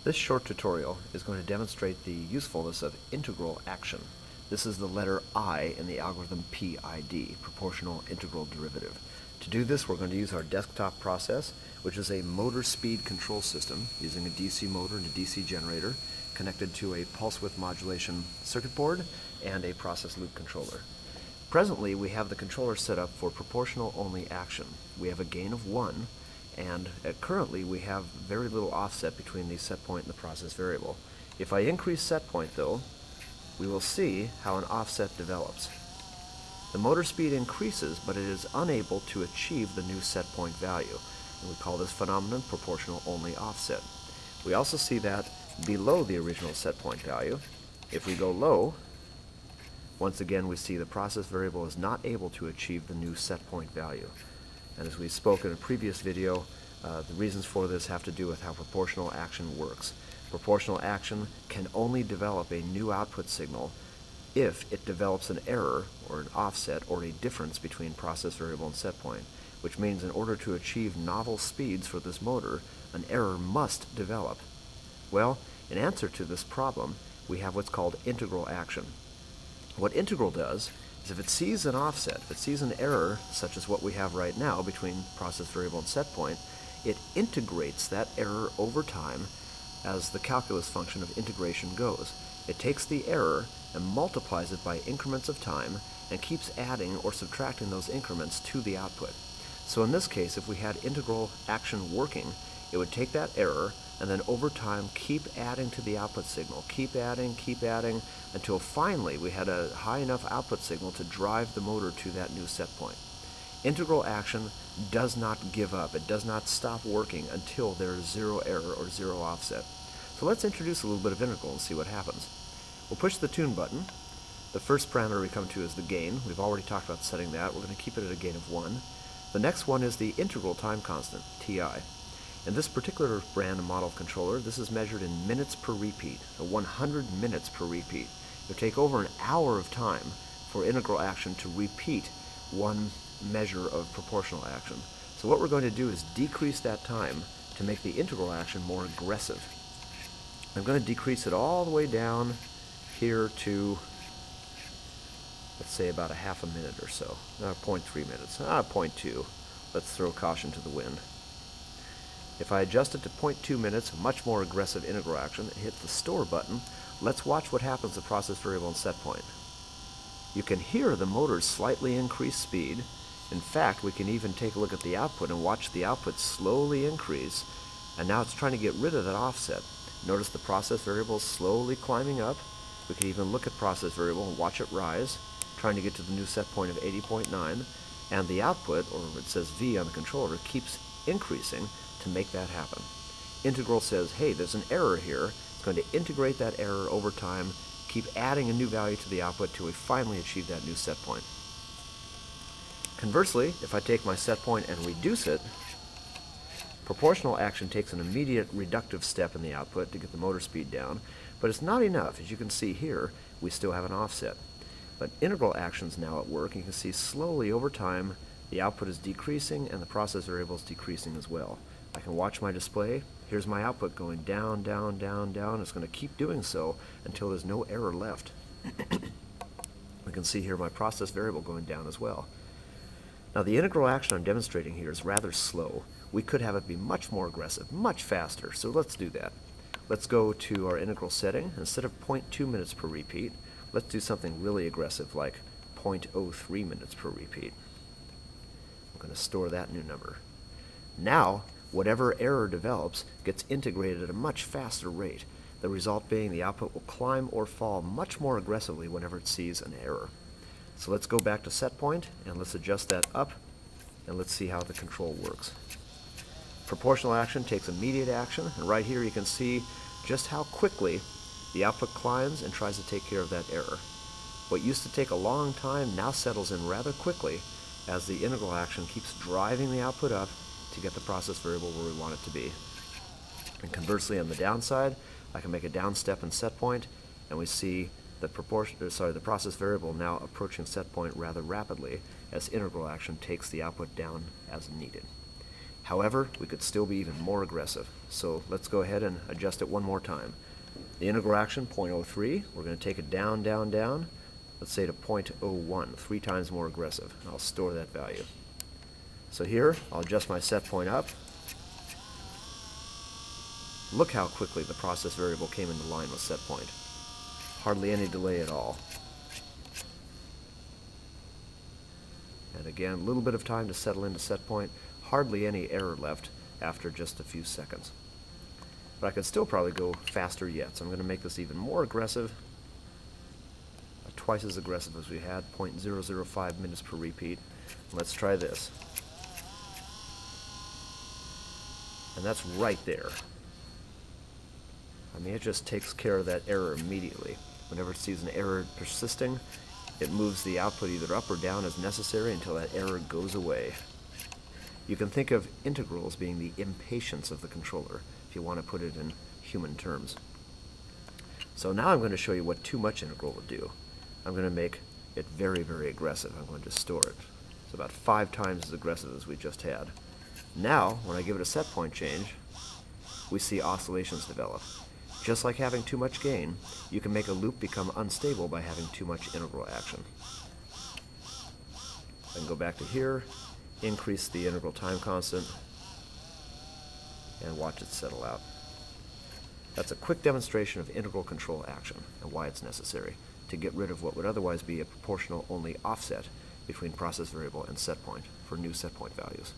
This short tutorial is going to demonstrate the usefulness of integral action. This is the letter I in the algorithm PID, proportional integral derivative. To do this, we're going to use our desktop process, which is a motor speed control system using a DC motor and a DC generator connected to a pulse width modulation circuit board and a process loop controller. Presently, we have the controller set up for proportional only action. We have a gain of 1, and currently we have very little offset between the set point and the process variable. If I increase set point, though, we will see how an offset develops. The motor speed increases, but it is unable to achieve the new set point value, and we call this phenomenon proportional only offset. We also see that below the original set point value, if we go low, once again we see the process variable is not able to achieve the new set point value. And as we spoke in a previous video, the reasons for this have to do with how proportional action works. Proportional action can only develop a new output signal if it develops an error or an offset or a difference between process variable and set point, which means in order to achieve novel speeds for this motor, an error must develop. Well, in answer to this problem, we have what's called integral action. What integral does is if it sees an offset, if it sees an error, such as what we have right now between process variable and set point, it integrates that error over time as the calculus function of integration goes. It takes the error and multiplies it by increments of time and keeps adding or subtracting those increments to the output. So in this case, if we had integral action working, it would take that error and then over time keep adding to the output signal, keep adding, until finally we had a high enough output signal to drive the motor to that new set point. Integral action does not give up. It does not stop working until there is zero error or zero offset. So let's introduce a little bit of integral and see what happens. We'll push the tune button. The first parameter we come to is the gain. We've already talked about setting that. We're going to keep it at a gain of 1. The next one is the integral time constant, Ti. In this particular brand and model of controller, this is measured in minutes per repeat, so 100 minutes per repeat. It would take over an hour of time for integral action to repeat one measure of proportional action. So what we're going to do is decrease that time to make the integral action more aggressive. I'm going to decrease it all the way down here to, let's say, about a half a minute or so. 0.3 minutes, 0.2. Let's throw caution to the wind. If I adjust it to 0.2 minutes, much more aggressive integral action, and hit the store button, let's watch what happens to process variable and set point. You can hear the motor's slightly increased speed. In fact, we can even take a look at the output and watch the output slowly increase, and now it's trying to get rid of that offset. Notice the process variable is slowly climbing up. We can even look at process variable and watch it rise, trying to get to the new set point of 80.9, and the output, or it says V on the controller, keeps increasing to make that happen. Integral says, hey, there's an error here. It's going to integrate that error over time, keep adding a new value to the output till we finally achieve that new set point. Conversely, if I take my set point and reduce it, proportional action takes an immediate reductive step in the output to get the motor speed down, but it's not enough. As you can see here, we still have an offset. But integral action's now at work, and you can see slowly over time the output is decreasing and the process variable is decreasing as well. I can watch my display. Here's my output going down, down, down, down. It's going to keep doing so until there's no error left. We can see here my process variable going down as well. Now the integral action I'm demonstrating here is rather slow. We could have it be much more aggressive, much faster, so let's do that. Let's go to our integral setting. Instead of 0.2 minutes per repeat, let's do something really aggressive like 0.03 minutes per repeat. I'm going to store that new number. Now, whatever error develops gets integrated at a much faster rate, the result being the output will climb or fall much more aggressively whenever it sees an error. So let's go back to set point and let's adjust that up and let's see how the control works. Proportional action takes immediate action, and right here you can see just how quickly the output climbs and tries to take care of that error. What used to take a long time now settles in rather quickly as the integral action keeps driving the output up to get the process variable where we want it to be. And conversely, on the downside, I can make a down step in set point, and we see the process variable now approaching set point rather rapidly as integral action takes the output down as needed. However, we could still be even more aggressive. So let's go ahead and adjust it one more time. The integral action, 0.03, we're going to take it down, down, down. Let's say to 0.01, 3 times more aggressive. And I'll store that value. So here, I'll adjust my set point up. Look how quickly the process variable came into line with set point. Hardly any delay at all. And again, a little bit of time to settle into set point. Hardly any error left after just a few seconds. But I could still probably go faster yet, so I'm going to make this even more aggressive. Twice as aggressive as we had, 0.005 minutes per repeat. Let's try this. And that's right there. I mean, it just takes care of that error immediately. Whenever it sees an error persisting, it moves the output either up or down as necessary until that error goes away. You can think of integrals being the impatience of the controller, if you want to put it in human terms. So now I'm going to show you what too much integral would do. I'm going to make it very, very aggressive. I'm going to store it. It's about 5 times as aggressive as we just had. Now, when I give it a set point change, we see oscillations develop. Just like having too much gain, you can make a loop become unstable by having too much integral action. I can go back to here, increase the integral time constant, and watch it settle out. That's a quick demonstration of integral control action and why it's necessary to get rid of what would otherwise be a proportional only offset between process variable and set point for new set point values.